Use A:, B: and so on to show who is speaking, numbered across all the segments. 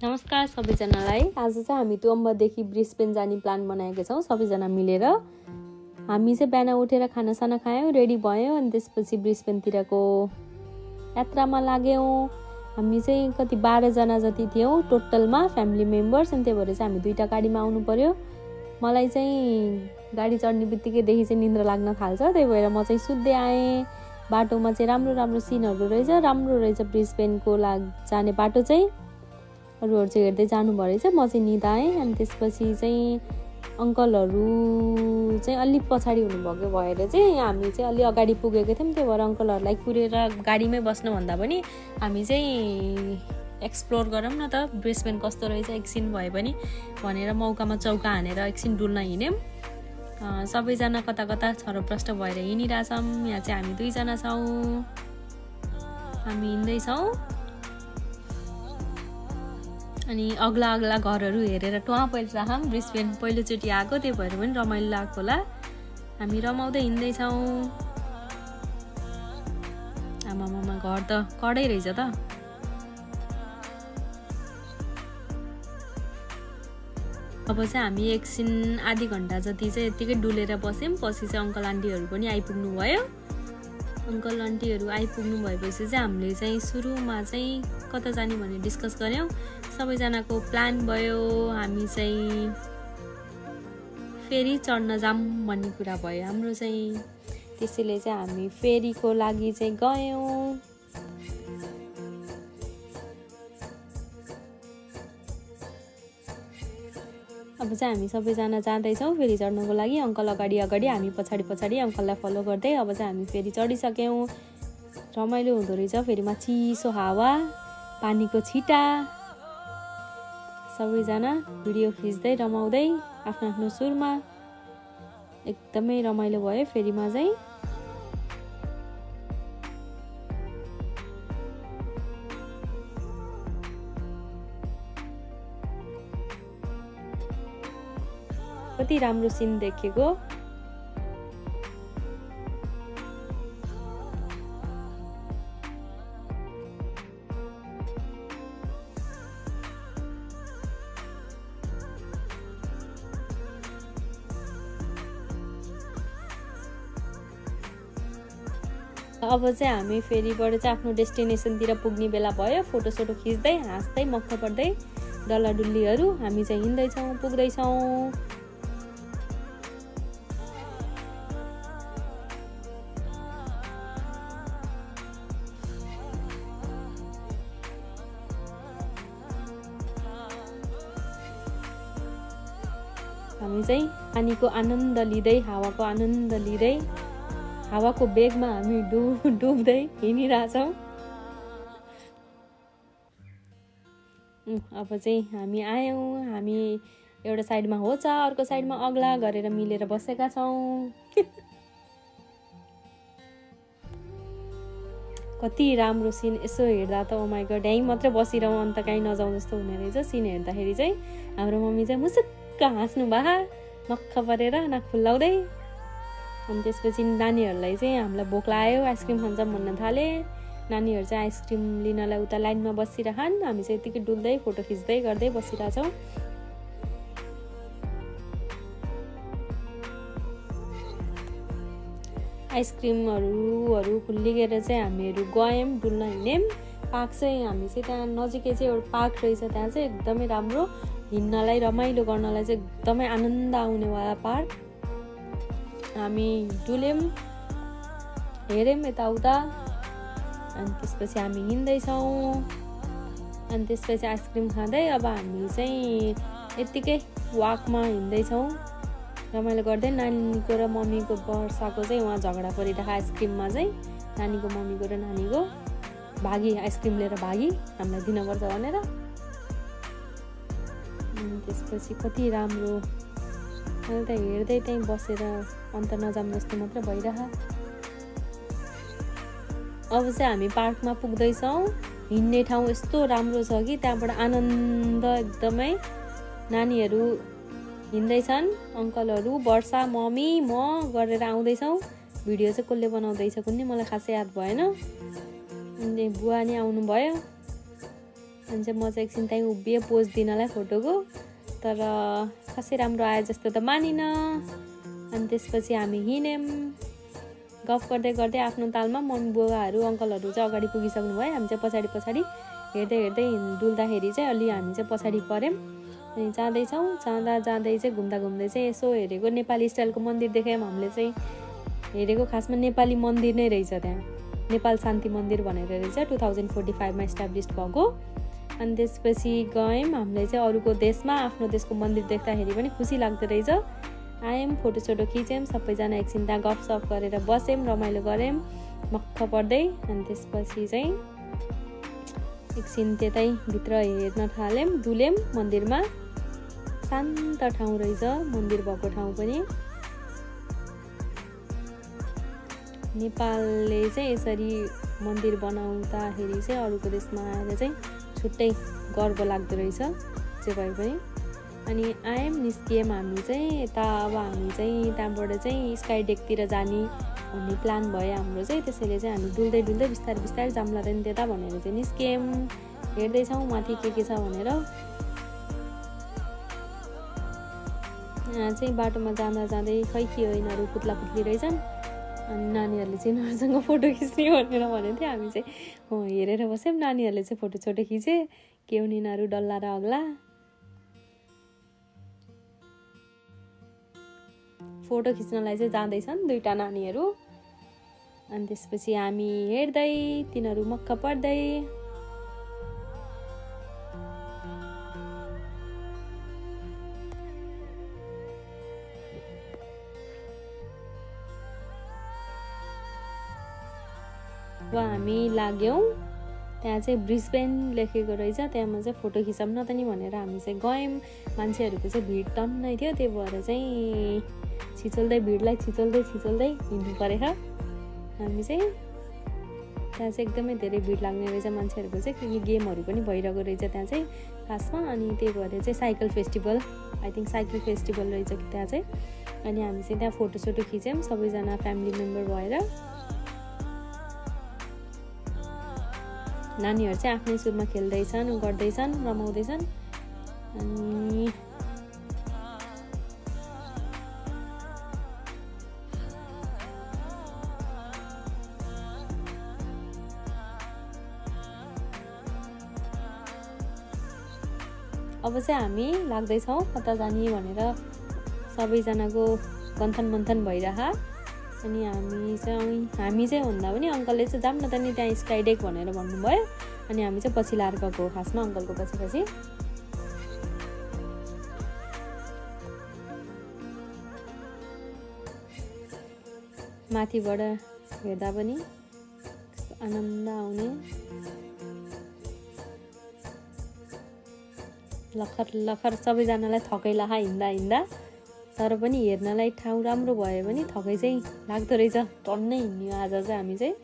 A: नमस्कार सबैजनालाई। आज चाहिँ हामी तुअम्बादेखि ब्रिस्बेन जाने प्लान बनाएका छौँ सबैजना मिलेर। हामी चाहिँ बिहान उठेर खानासाना खायौँ, रेडी भयौँ अनि त्यसपछि ब्रिस्बेनतिरको यात्रामा लाग्यौँ। हामी चाहिँ कति 12 जना जति थियौँ टोटलमा फ्यामिली मेम्बर्स, अनि त्यही भएर चाहिँ हामी 2टा गाडीमा आउनु पर्यो। मलाई चाहिँ गाडी चढ्ने बित्तिकैदेखि चाहिँ निन्द्रा लाग्न थाल्छ, त्यही भएर म चाहिँ सुत्दै आएँ। बाटोमा चाहिँ राम्रो सिनहरू रहेछ, राम्रो रहेछ ब्रिस्बेनको जाने बाटो चाहिँ। अरूहरू चाहिँ हेर्दै जानुभयो रहेछ, म चाहिँ निदाएँ। अनि त्यसपछि चाहिँ अङ्कलहरू चाहिँ अलिक पछाडि हुनुभएको भएर चाहिँ हामी चाहिँ अलि अगाडि पुगेको थियौँ। त्यही भएर अङ्कलहरूलाई कुरेर गाडीमै बस्नुभन्दा पनि हामी चाहिँ एक्सप्लोर गरौँ न त ब्रिस्बेन कस्तो रहेछ एकछिन भए पनि भनेर मौकामा चौका हानेर एकछिन डुल्न हिँड्यौँ। सबैजना कता कता छरप्रष्ट भएर हिँडिरहेछौँ। यहाँ चाहिँ हामी 2 जना छौँ, हामी हिँड्दैछौँ। अनि अग्ला घरहरू हेरेर टुवा परिरहेछौँ। ब्रिस्बेन पहिलोचोटि आएको, त्यही भएर पनि रमाइलो लाग्यो होला। हामी रमाउँदै हिँड्दैछौँ। आमामामा घर त कडै रहेछ त। अब चाहिँ हामी एकछिन आधी घन्टा जति चाहिँ यत्तिकै डुलेर बस्यौँ। पछि चाहिँ अङ्कल आन्टीहरू पनि आइपुग्नु भयो। अङ्कल आन्टीहरू आइपुग्नु भएपछि चाहिँ हामीले चाहिँ सुरुमा चाहिँ कता जाने भनेर डिस्कस गऱ्यौँ। सबैजनाको प्लान भयो, हामी चाहिँ फेरी चढ्न जाऊँ भन्ने कुरा भयो हाम्रो चाहिँ। त्यसैले चाहिँ हामी फेरीको लागि चाहिँ गयौँ। अब चाहिँ हामी सबैजना जाँदैछौँ फेरी चढ्नको लागि। अङ्कल अगाडि हामी पछाडि अङ्कललाई फलो गर्दै अब चाहिँ हामी फेरी चढिसक्यौँ। रमाइलो हुँदो रहेछ फेरीमा, चिसो हावा, पानीको छिटा। सबैजना भिडियो खिच्दै रमाउँदै आफ्नो सुरमा एकदमै रमाइलो भयो फेरीमा चाहिँ। कति राम्रो सिन देखेको। अब चाहिँ हामी फेरीबाट चाहिँ आफ्नो डेस्टिनेसनतिर पुग्ने बेला भयो। फोटोसोटो खिच्दै हाँस्दै मक्ख पर्दै डल्लाडुल्लीहरू हामी चाहिँ हिँड्दैछौँ, पुग्दैछौँ। हामी चाहिँ पानीको आनन्द लिँदै, हावाको आनन्द लिँदै, हावाको बेगमा हामी डुब्दै हिँडिरहेछौँ। अब चाहिँ हामी आयौँ। हामी एउटा साइडमा होचा, अर्को साइडमा अग्ला गरेर मिलेर बसेका छौँ। कति राम्रो सिन। यसो हेर्दा त ओ माइ गॉड, यहीँ मात्रै बसिरहँ अन्त कहीँ नजाउँ जस्तो हुने रहेछ। सिन हेर्दाखेरि चाहिँ हाम्रो मम्मी चाहिँ मुसुक्क हाँस्नु भए नक्ख परेर नाक फुल्लाउँदै। अनि त्यसपछि नानीहरूलाई चाहिँ हामीलाई भोक लाग्यो, आइसक्रिम खान्छौँ भन्न थाले। नानीहरू चाहिँ आइसक्रिम लिनलाई उता लाइनमा बसिरहन्। हामी चाहिँ यतिकै डुल्दै फोटो खिच्दै गर्दै बसिरहेछौँ। आइसक्रिमहरू लिएर चाहिँ हामीहरू गयौँ, डुल्न हिँड्यौँ। पार्क चाहिँ हामी चाहिँ त्यहाँ नजिकै चाहिँ एउटा पार्क रहेछ, त्यहाँ चाहिँ एकदमै राम्रो हिँड्नलाई, रमाइलो गर्नलाई चाहिँ एकदमै आनन्द आउनेवाला पार्क। हामी डुल्यौँ, हेऱ्यौँ यताउता। अनि त्यसपछि हामी हिँड्दैछौँ। अनि त्यसपछि आइसक्रिम खाँदै अब हामी चाहिँ यत्तिकै वाकमा हिँड्दैछौँ रमाइलो गर्दै। नानीको र मम्मीको वर्षाको चाहिँ उहाँ झगडा परिरहेको आइसक्रिममा चाहिँ। नानीको मम्मीको र नानीको भागी, आइसक्रिम लिएर भागी हामीलाई दिनुपर्छ भनेर। त्यसपछि कति राम्रो, मैले त हेर्दै त्यहीँ बसेर अन्त नजाऊँ जस्तो मात्र भइरह। अब चाहिँ हामी पार्कमा पुग्दैछौँ। हिँड्ने ठाउँ यस्तो राम्रो छ कि त्यहाँबाट आनन्द एकदमै। नानीहरू हिँड्दैछन्, अङ्कलहरू, वर्षा, मम्मी, म गरेर आउँदैछौँ। भिडियो चाहिँ कसले बनाउँदैछ कुनै मलाई खासै याद भएन। अनि बुवा नि आउनु भयो। अनि चाहिँ म चाहिँ एकछिन त्यहीँ उभिएँ पोज दिनलाई फोटोको, तर खासै राम्रो आयो जस्तो त मानिनँ। अनि त्यसपछि हामी हिँड्यौँ गफ गर्दै गर्दै आफ्नो तालमा। मम्मी बुवाहरू अङ्कलहरू चाहिँ अगाडि पुगिसक्नु भयो, हामी चाहिँ पछाडि पछाडि हेर्दै हेर्दै डुल्दाखेरि चाहिँ अलि हामी चाहिँ पछाडि पऱ्यौँ। अनि जाँदैछौँ, जाँदै चाहिँ घुम्दा घुम्दै चाहिँ यसो हेरेको नेपाली स्टाइलको मन्दिर देख्यौँ। हामीले चाहिँ हेरेको खासमा नेपाली मन्दिर नै रहेछ, त्यहाँ नेपाल शान्ति मन्दिर भनेर रहेछ, 2045मा इस्टाब्लिस्ड भएको। अनि त्यसपछि गयौँ हामीले चाहिँ अरूको देशमा आफ्नो देशको मन्दिर देख्दाखेरि पनि खुसी लाग्दो रहेछ। आयौँ, फोटोसोटो खिच्यौँ, सबैजना एकछिन त्यहाँ गफसफ गरेर बस्यौँ, रमाइलो गऱ्यौँ मक्ख पर्दै। अनि त्यसपछि चाहिँ एकछिन त्यतै भित्र हेर्न थाल्यौँ, डुल्यौँ मन्दिरमा। शान्त ठाउँ रहेछ मन्दिर भएको ठाउँ पनि। नेपालले चाहिँ यसरी मन्दिर बनाउँदाखेरि चाहिँ अरूको देशमा आएर चाहिँ छुट्टै गर्व लाग्दो रहेछ जे भए पनि। अनि आयौँ, निस्कियौँ हामी चाहिँ यता। अब हामी चाहिँ त्यहाँबाट चाहिँ स्काई डेकतिर जाने भन्ने प्लान भयो हाम्रो चाहिँ, त्यसैले चाहिँ हामी डुल्दै डुल्दै बिस्तारै बिस्तारै जाम्ला नि त्यता भनेर चाहिँ निस्कियौँ। हेर्दैछौँ माथि के छ भनेर। यहाँ चाहिँ बाटोमा जाँदा जाँदै खै के हो यिनीहरू पुत्ला पुत्ली रहेछन्। अनि नानीहरूले चाहिँ यिनीहरूसँग फोटो खिच्ने भनेर भनेको थियो। हामी चाहिँ हेरेर बस्यौँ, नानीहरूले चाहिँ फोटोसोटो खिचे, के हुन् यिनीहरू डल्ला र अग्ला। फोटो खिच्नलाई चाहिँ जाँदैछन् दुईवटा नानीहरू। अनि त्यसपछि हामी हेर्दै तिनीहरू मक्क पर्दै। अब हामी लाग्यौँ, त्यहाँ चाहिँ ब्रिस्बेन लेखेको रहेछ, त्यहाँमा चाहिँ फोटो खिचौँ न त नि भनेर हामी चाहिँ गयौँ। मान्छेहरूको चाहिँ भिड टन्नै थियो, त्यही भएर चाहिँ भिडलाई छिचोल्दै हिँड्नु परेछ। हामी चाहिँ त्यहाँ चाहिँ एकदमै धेरै भिड लाग्ने रहेछ मान्छेहरूको चाहिँ, किनकि गेमहरू पनि भइरहेको रहेछ त्यहाँ चाहिँ खासमा। अनि त्यही भएर चाहिँ cycle festival, I think cycle festival रहेछ कि त्यहाँ चाहिँ। अनि हामी चाहिँ त्यहाँ फोटोसोटो खिच्यौँ सबैजना फ्यामिली मेम्बर भएर। नानीहरू चाहिँ आफ्नै सुरमा खेल्दैछन्, गर्दैछन्, रमाउँदैछन्। अनि अब चाहिँ हामी लाग्दैछौँ कता जाने भनेर, सबैजनाको गन्थन मन्थन भइरह। अनि हामी चाहिँ भन्दा पनि अङ्कलले चाहिँ जाऊँ न त नि त्यहाँ स्काई डेक भनेर भन्नुभयो। अनि हामी चाहिँ पछि लाएर गएको खासमा अङ्कलको पछि। माथिबाट हेर्दा पनि आनन्द आउने, लखर सबैजनालाई थकै लाहा हिँड्दा। तर पनि हेर्नलाई ठाउँ राम्रो भयो भने थकै चाहिँ लाग्दो रहेछ, टन्नै हिँड्यो आज चाहिँ हामी चाहिँ।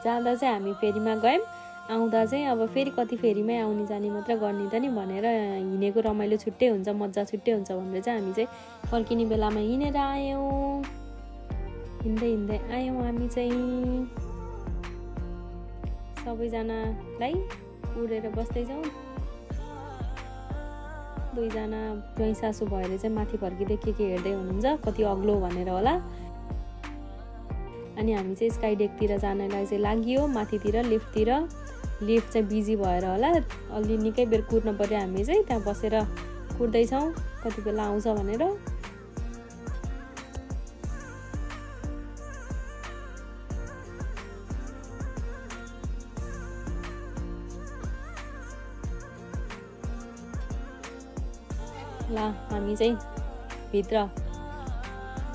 A: जाँदा चाहिँ हामी फेरीमा गयौँ, आउँदा चाहिँ अब फेरि कति फेरीमै आउने जाने मात्र गर्ने त नि भनेर हिँडेको रमाइलो छुट्टै हुन्छ, मजा छुट्टै हुन्छ भनेर चाहिँ हामी चाहिँ फर्किने बेलामा हिँडेर आयौँ। हिँड्दै आयौँ हामी चाहिँ, सबैजनालाई उडेर बस्दैछौँ। दुईजना ज्वाइँ सासू भएर चाहिँ माथि फर्किँदै के हेर्दै हुनुहुन्छ, कति अग्लो भनेर होला। अनि हामी चाहिँ स्काई डेकतिर जानलाई चाहिँ लागियो, माथितिर लिफ्टतिर। लिफ्ट चाहिँ बिजी भएर होला, अलि निकै बेर कुर्न पर्यो। हामी चाहिँ त्यहाँ बसेर कुर्दैछौँ कति बेला आउँछ भनेर। ल हामी चाहिँ भित्र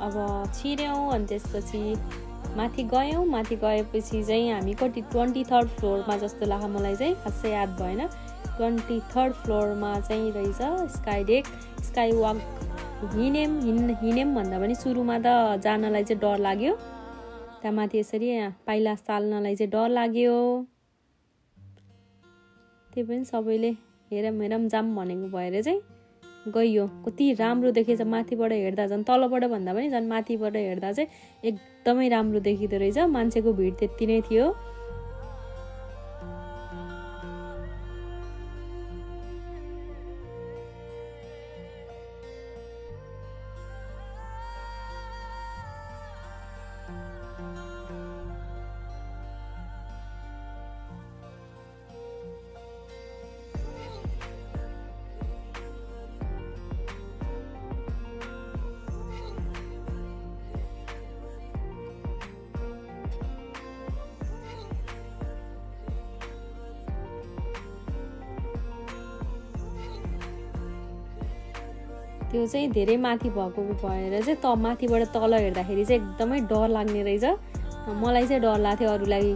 A: अब छिर्यौँ। अनि त्यसपछि माथि गयौँ। माथि गएपछि चाहिँ हामी कति 23rd फ्लोरमा जस्तो लाग्यो मलाई चाहिँ, खासै याद भएन। 23rd फ्लोरमा चाहिँ रहेछ स्काई डेक। स्काई वक हिँड्यौँ भन्दा पनि सुरुमा त जानलाई चाहिँ डर लाग्यो, त्यहाँ माथि यसरी पाइला चाल्नलाई चाहिँ डर लाग्यो। त्यही पनि सबैले हेरौँ जाम भनेको भएर चाहिँ गइयो कति राम्रो देखेछ माथिबाट हेर्दा झन् तलबाट भन्दा पनि झन् माथिबाट हेर्दा चाहिँ एकदमै राम्रो देखिँदो रहेछ मान्छेको भिड त्यति नै थियो त्यो चाहिँ धेरै माथि भएको भएर चाहिँ माथिबाट तल हेर्दाखेरि चाहिँ एकदमै डर लाग्ने रहेछ मलाई चाहिँ डर लाग्थ्यो अरूलाई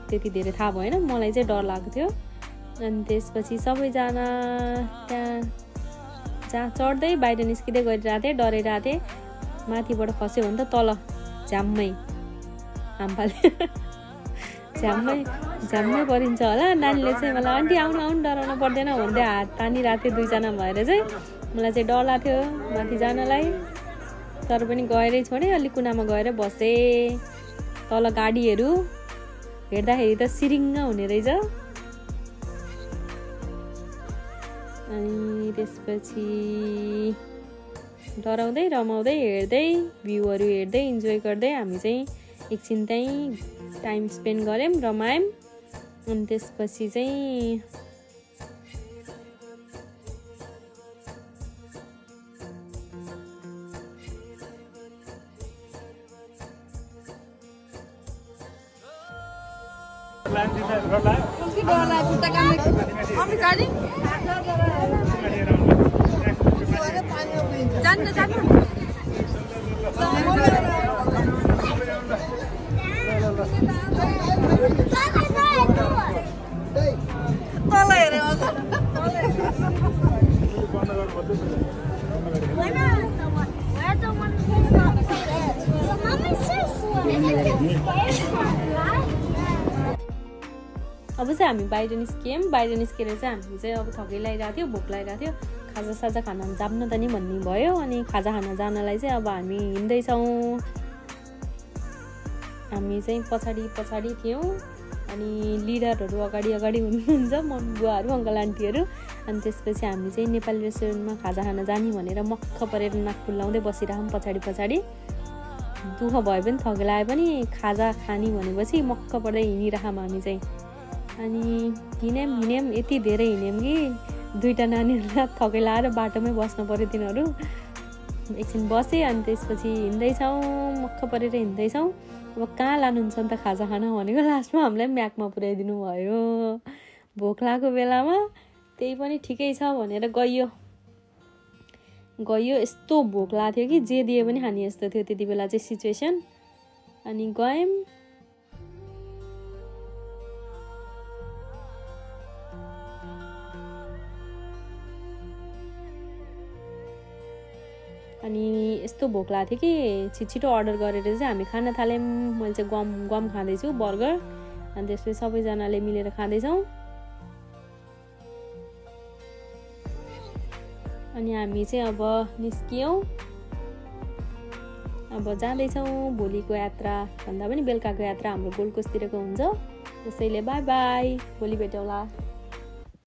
A: त्यति धेरै थाहा भएन मलाई चाहिँ डर लाग्थ्यो अनि त्यसपछि सबैजना त्यहाँ जहाँ चढ्दै बाहिर निस्किँदै गरिरहेको थिएँ डराइरहेको थिएँ माथिबाट खस्यो भने त तल झ्याम्मै हामफाले झ्याम्मै परिन्छ होला नानीले चाहिँ मलाई आन्टी आउनु आउनु डराउनु पर्दैन भन्दै हात तानिरहेको थियो दुईजना भएर चाहिँ मलाई चाहिँ डर लाग्थ्यो माथि जानलाई तर पनि गएरै छोडेँ अलिक कुनामा गएर बसेँ तल गाडीहरू हेर्दाखेरि त सिरिङ्ग हुने रहेछ अनि त्यसपछि डराउँदै रमाउँदै हेर्दै भ्यूहरू हेर्दै इन्जोय गर्दै हामी चाहिँ एकछिन त्यहीँ टाइम स्पेन्ड गऱ्यौँ रमायौँ अनि त्यसपछि चाहिँ अब चाहिँ हामी बाहिर निस्क्यौँ बाहिर निस्केर चाहिँ हामी चाहिँ अब थकै लागिरहेको थियो भोक लागिरहेको थियो खाजा साजा खान जान्न त नि भन्ने भयो अनि खाजा खान जानलाई चाहिँ अब हामी हिँड्दैछौँ हामी चाहिँ पछाडि थियौँ अनि लिडरहरू अगाडि हुनुहुन्छ मम्मी बुवाहरू अङ्कल आन्टीहरू अनि त्यसपछि हामी चाहिँ नेपाली रेस्टुरेन्टमा खाजा खान जाने भनेर मक्ख परेर नाक फुल्लाउँदै बसिरहौँ पछाडि दुःख भए पनि थक लाए पनि खाजा खाने भनेपछि मक्ख पर्दै हिँडिरहौँ हामी चाहिँ अनि हिँड्यौँ यति धेरै हिँड्यौँ कि दुईवटा नानीहरूलाई थकै लाएर बाटोमै बस्नु पर्यो तिनीहरू एकछिन बसेँ अनि त्यसपछि हिँड्दैछौँ मक्ख परेर हिँड्दैछौँ अब कहाँ लानुहुन्छ नि त खाजा खान भनेको लास्टमा हामीलाई म्याकमा पुर्याइदिनु भयो भोक लागेको बेलामा त्यही पनि ठिकै छ भनेर गइयो यस्तो भोक लाग्थ्यो कि जे दिए पनि खाने यस्तो थियो त्यति बेला चाहिँ सिचुएसन अनि गयौँ अनि यस्तो भोक लाग्थ्यो कि छिटो अर्डर गरेर चाहिँ हामी खान थाल्यौँ मैले चाहिँ गम खाँदैछु बर्गर अनि त्यसपछि सबैजनाले मिलेर खाँदैछौँ अनि हामी चाहिँ अब निस्कियौँ अब जाँदैछौँ भोलिको यात्रा भन्दा पनि बेलुकाको यात्रा हाम्रो गोल्ड कोस्टतिरको हुन्छ त्यसैले बाई बाई भोलि भेटौँला।